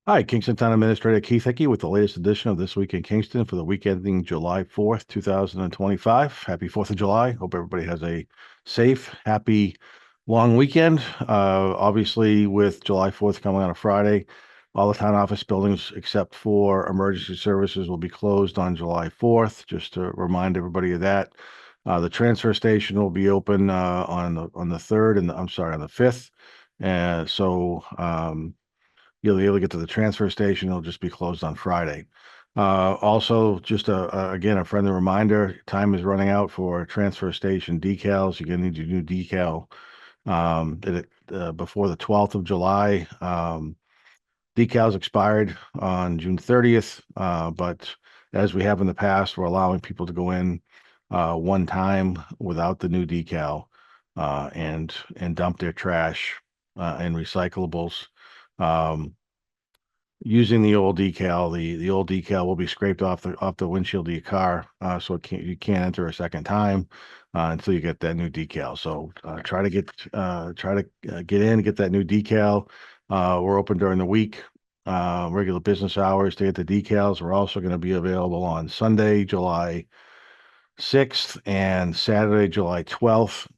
Hi, Kingston Town Administrator Keith Hickey with the latest edition of This Week in Kingston for the week ending July 4th, 2025. Happy 4th of July. Hope everybody has a safe, happy, long weekend. Obviously, with July 4th coming on a Friday, all the town office buildings except for emergency services will be closed on July 4th, just to remind everybody of that. The transfer station will be open on the 3rd and I'm sorry, on the 5th. And you'll be able to get to the transfer station. It'll just be closed on Friday. Also, just again, a friendly reminder, time is running out for transfer station decals. You're going to need your new decal before the 12th of July. Decals expired on June 30th, but as we have in the past, we're allowing people to go in one time without the new decal and dump their trash and recyclables. Um, Using the old decal. The old decal will be scraped off the windshield of your car, so you can't enter a second time until you get that new decal. So try to get in, get that new decal. We're open during the week, regular business hours to get the decals. We're also going to be available on Sunday, July 6th and Saturday, July 12th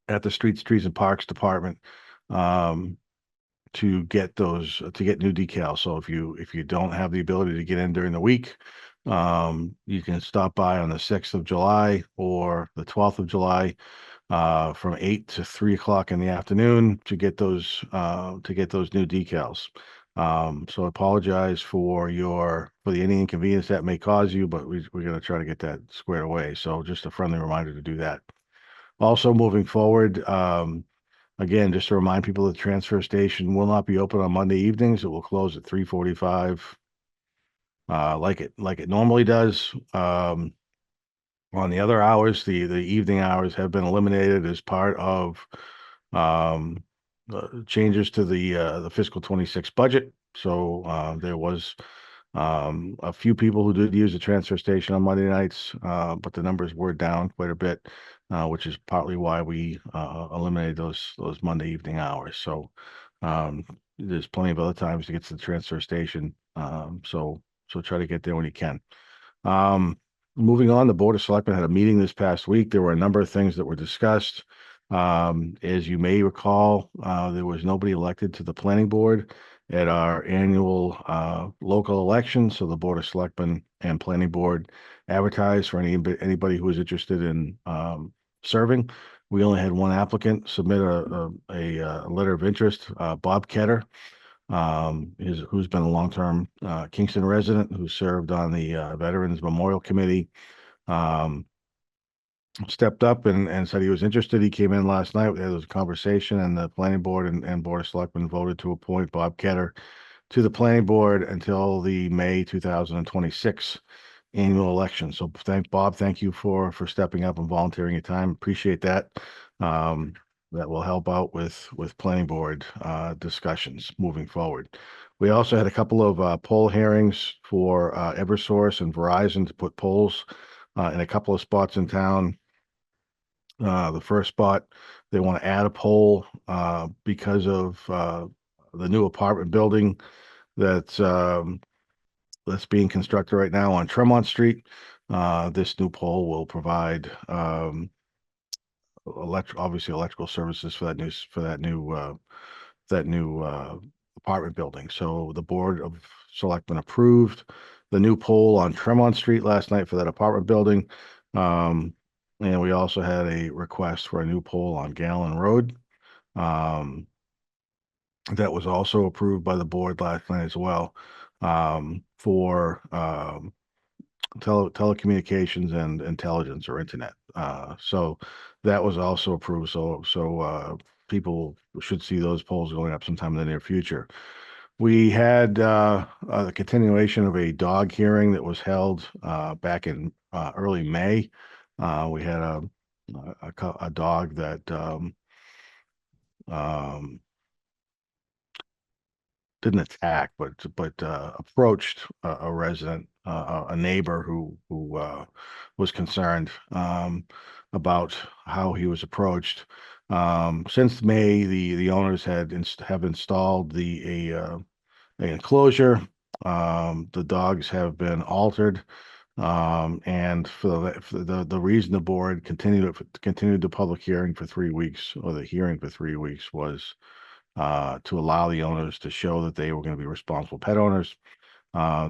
at the Streets, Trees, and Parks Department. Um, to get new decals. So if you don't have the ability to get in during the week, you can stop by on the 6th of July or the 12th of July from 8 to 3 o'clock in the afternoon to get those new decals. So I apologize for any inconvenience that may cause you, but we're going to try to get that squared away. So just a friendly reminder to do that. Also, moving forward, again, just to remind people, the transfer station will not be open on Monday evenings. It will close at 3:45, like it normally does. On the other hours, the evening hours have been eliminated as part of um, changes to the fiscal 26 budget. So there was a few people who did use the transfer station on Monday nights, but the numbers were down quite a bit, which is partly why we eliminated those Monday evening hours. So um, there's plenty of other times to get to the transfer station. So try to get there when you can. Um, Moving on, the Board of Selectmen had a meeting this past week. There were a number of things that were discussed. As you may recall, there was nobody elected to the planning board at our annual local election. So the Board of Selectmen and Planning Board advertised for anybody who was interested in serving. We only had one applicant submit a letter of interest, Bob Ketter, who's been a long-term Kingston resident who served on the Veterans Memorial Committee. Um, Stepped up and said he was interested. He came in last night. There was a conversation, and the planning board and board of selectmen voted to appoint Bob Ketter to the planning board until the May 2026 annual election. So thank you for stepping up and volunteering your time. Appreciate that. Um, that will help out with planning board discussions moving forward. We also had a couple of poll hearings for Eversource and Verizon to put polls in a couple of spots in town. The first spot, they want to add a pole because of the new apartment building that's being constructed right now on Tremont Street. This new pole will provide obviously electrical services for that new apartment building. So the Board of Selectmen approved the new pole on Tremont Street last night for that apartment building. Um, and we also had a request for a new pole on Gallon Road. Um, that was also approved by the board last night as well, for telecommunications and intelligence or internet. So that was also approved. So people should see those polls going up sometime in the near future. We had a continuation of a dog hearing that was held back in early May. We had a dog that um, didn't attack, but approached a resident, a neighbor who was concerned about how he was approached. Since May, the owners have installed enclosure. The dogs have been altered. And for the reason the board continued the public hearing for 3 weeks, or the hearing for 3 weeks, was to allow the owners to show that they were going to be responsible pet owners.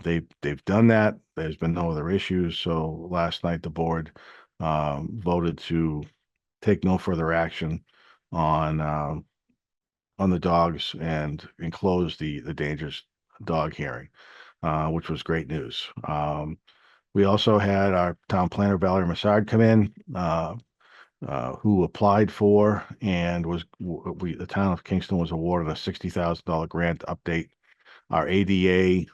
They've done that. There's been no other issues. So last night the board voted to take no further action on on the dogs and enclose the dangerous dog hearing, which was great news. We also had our town planner, Valerie Massard, come in, who applied for and the town of Kingston was awarded a $60,000 grant to update our ADA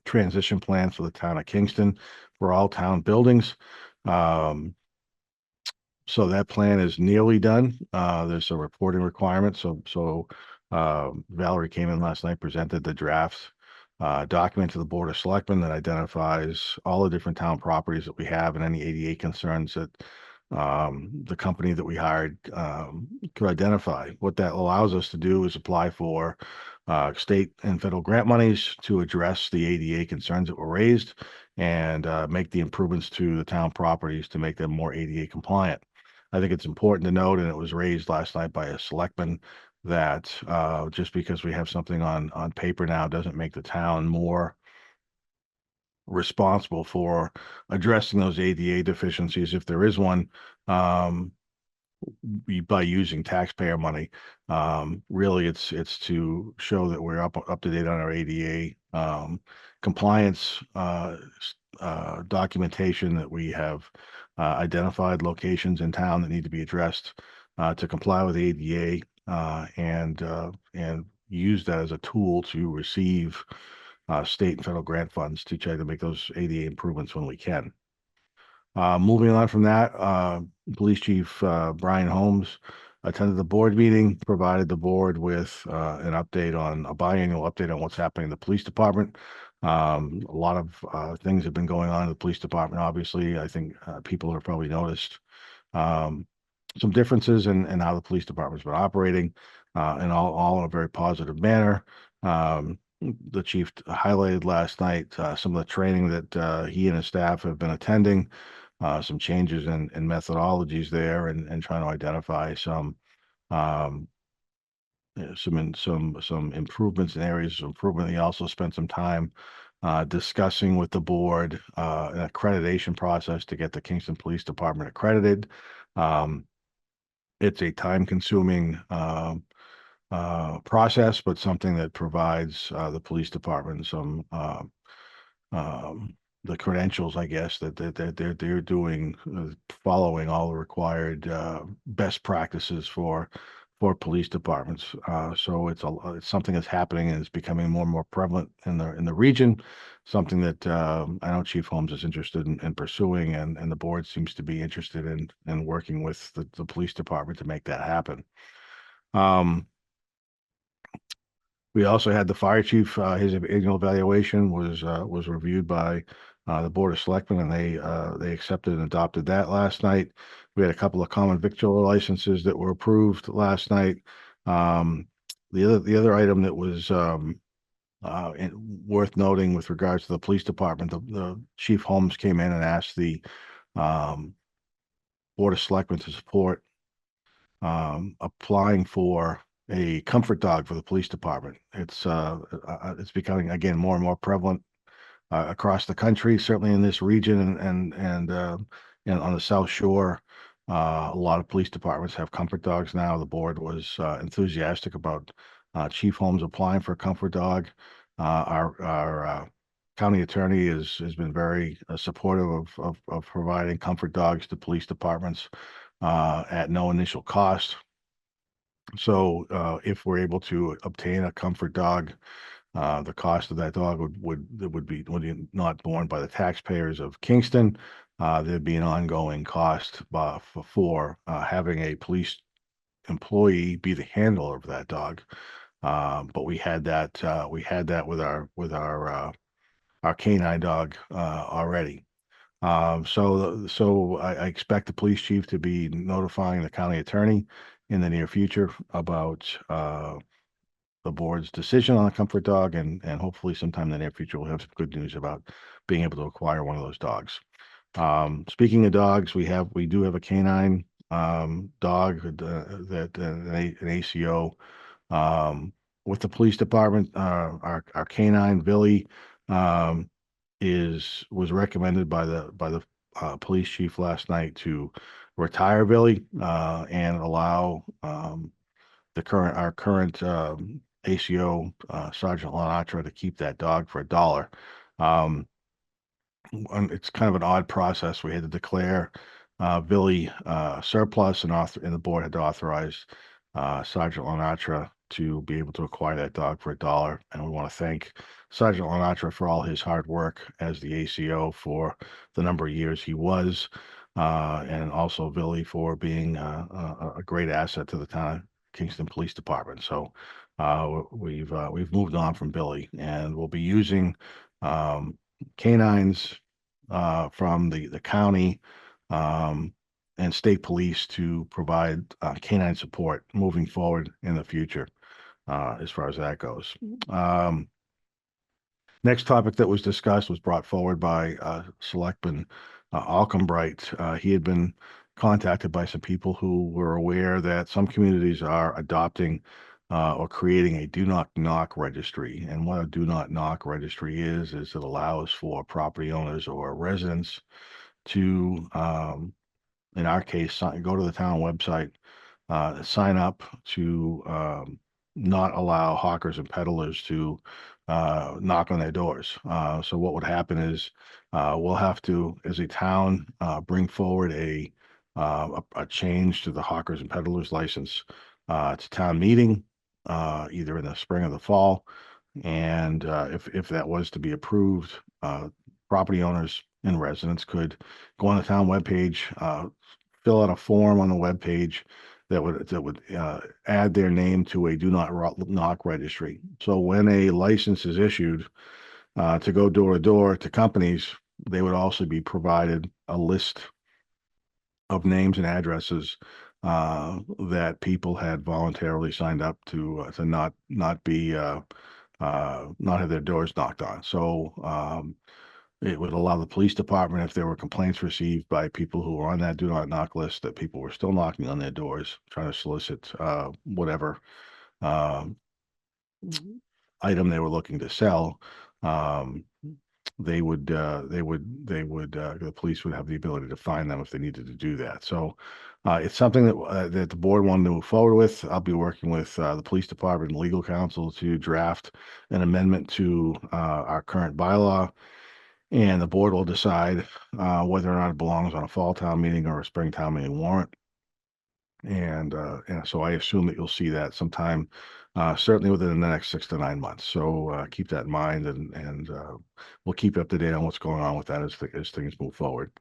transition plan for the town of Kingston for all town buildings. Um, so that plan is nearly done. There's a reporting requirement. Valerie came in last night, presented the draft document to the Board of Selectmen that identifies all the different town properties that we have and any ADA concerns that the company that we hired could identify. What that allows us to do is apply for state and federal grant monies to address the ADA concerns that were raised and make the improvements to the town properties to make them more ADA compliant. I think it's important to note, and it was raised last night by a selectman, that just because we have something on paper now doesn't make the town more responsible for addressing those ADA deficiencies if there is one. By using taxpayer money. Really, it's to show that we're up to date on our ADA compliance documentation, that we have identified locations in town that need to be addressed to comply with ADA, and use that as a tool to receive state and federal grant funds to try to make those ADA improvements when we can. Moving on from that, Police Chief Brian Holmes attended the board meeting, provided the board with an update on a biannual update on what's happening in the police department. A lot of things have been going on in the police department. Obviously, I think people have probably noticed some differences in how the police department's been operating, and all in a very positive manner. The chief highlighted last night some of the training that he and his staff have been attending, some changes in methodologies there, and trying to identify um, some improvements in areas of improvement. He also spent some time discussing with the board an accreditation process to get the Kingston Police Department accredited. Um, it's a time-consuming process, but something that provides the police department some the credentials, I guess, that they're doing, following all the required best practices for police departments. So it's something that's happening and it's becoming more and more prevalent in the region. Something that I know Chief Holmes is interested in pursuing, and the board seems to be interested in working with the police department to make that happen. Um, we also had the fire chief, his annual evaluation was reviewed by the Board of Selectmen, and they accepted and adopted that last night. We had a couple of common victual licenses that were approved last night. Um, the other item that was worth noting with regards to the police department, the Chief Holmes came in and asked the um, Board of Selectmen to support applying for a comfort dog for the police department. It's becoming, again, more and more prevalent across the country, certainly in this region, and on the South Shore. A lot of police departments have comfort dogs now. The board was enthusiastic about Chief Holmes applying for a comfort dog. Our county attorney has been very supportive of providing comfort dogs to police departments at no initial cost. So if we're able to obtain a comfort dog, the cost of that dog would be not borne by the taxpayers of Kingston. There'd be an ongoing cost for having a police employee be the handler of that dog. But we had that with our canine dog already. So I expect the police chief to be notifying the county attorney in the near future about the board's decision on a comfort dog, and hopefully sometime in the near future we'll have some good news about being able to acquire one of those dogs. Speaking of dogs, we do have a canine dog that an ACO with the police department. Our canine Billy um, was recommended by the police chief last night to retire Billy and allow our current ACO Sergeant Lanatra to keep that dog for $1. Um, it's kind of an odd process. We had to declare Billy surplus, and the board had to authorize Sergeant Lanatra to be able to acquire that dog for $1. And we want to thank Sergeant Lanatra for all his hard work as the ACO for the number of years he was, and also Billy for being a great asset to the town of Kingston Police Department. So we've moved on from Billy, and we'll be using um, canines from the county um, and state police to provide canine support moving forward in the future as far as that goes. Next topic that was discussed was brought forward by Selectman Alcombright. He had been contacted by some people who were aware that some communities are adopting or creating a do not knock registry. And what a do not knock registry is it allows for property owners or residents to, in our case, go to the town website, sign up to not allow hawkers and peddlers to knock on their doors. So what would happen is we'll have to, as a town, bring forward a change to the hawkers and peddlers license to town meeting, either in the spring or the fall. And if that was to be approved, property owners and residents could go on the town webpage, fill out a form on the webpage that would add their name to a do not knock registry. So when a license is issued to go door to door to companies, they would also be provided a list of names and addresses that people had voluntarily signed up to not be not have their doors knocked on. So it would allow the police department, if there were complaints received by people who were on that do not knock list, that people were still knocking on their doors, trying to solicit whatever um, item they were looking to sell. Um, the police would have the ability to find them if they needed to do that. So it's something that the board wanted to move forward with. I'll be working with the police department and legal counsel to draft an amendment to our current bylaw, and the board will decide whether or not it belongs on a fall town meeting or a spring town meeting warrant. And so I assume that you'll see that sometime, certainly within the next 6 to 9 months. So keep that in mind, and we'll keep you up to date on what's going on with that as things move forward.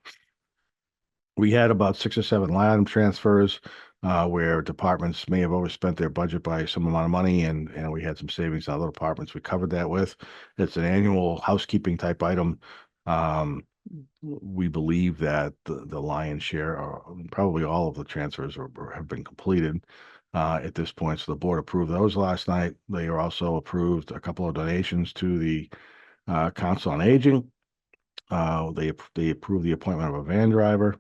We had about 6 or 7 line item transfers where departments may have overspent their budget by some amount of money, and we had some savings in other departments. We covered that with. It's an annual housekeeping type item. We believe that the lion's share, or probably all of the transfers, have been completed at this point. So the board approved those last night. They are also approved a couple of donations to the Council on Aging. They approved the appointment of a van driver,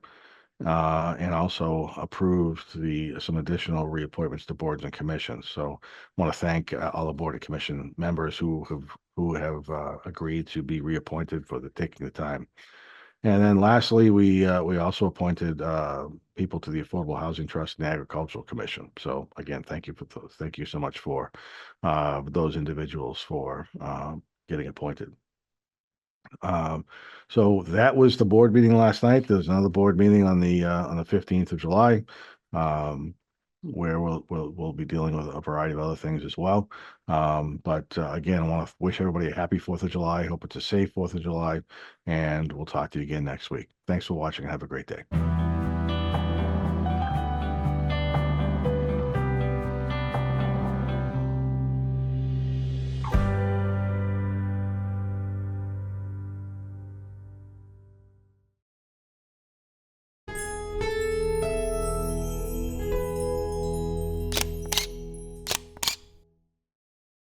and also approved some additional reappointments to boards and commissions. So I want to thank all the board and commission members who have agreed to be reappointed for taking the time. And then lastly, we also appointed people to the Affordable Housing Trust and Agricultural Commission. So again, thank you so much for those individuals for getting appointed. So that was the board meeting last night. There's another board meeting on the 15th of July, where we'll be dealing with a variety of other things as well. But again, I want to wish everybody a happy 4th of July. Hope it's a safe 4th of July, and we'll talk to you again next week. Thanks for watching and have a great day.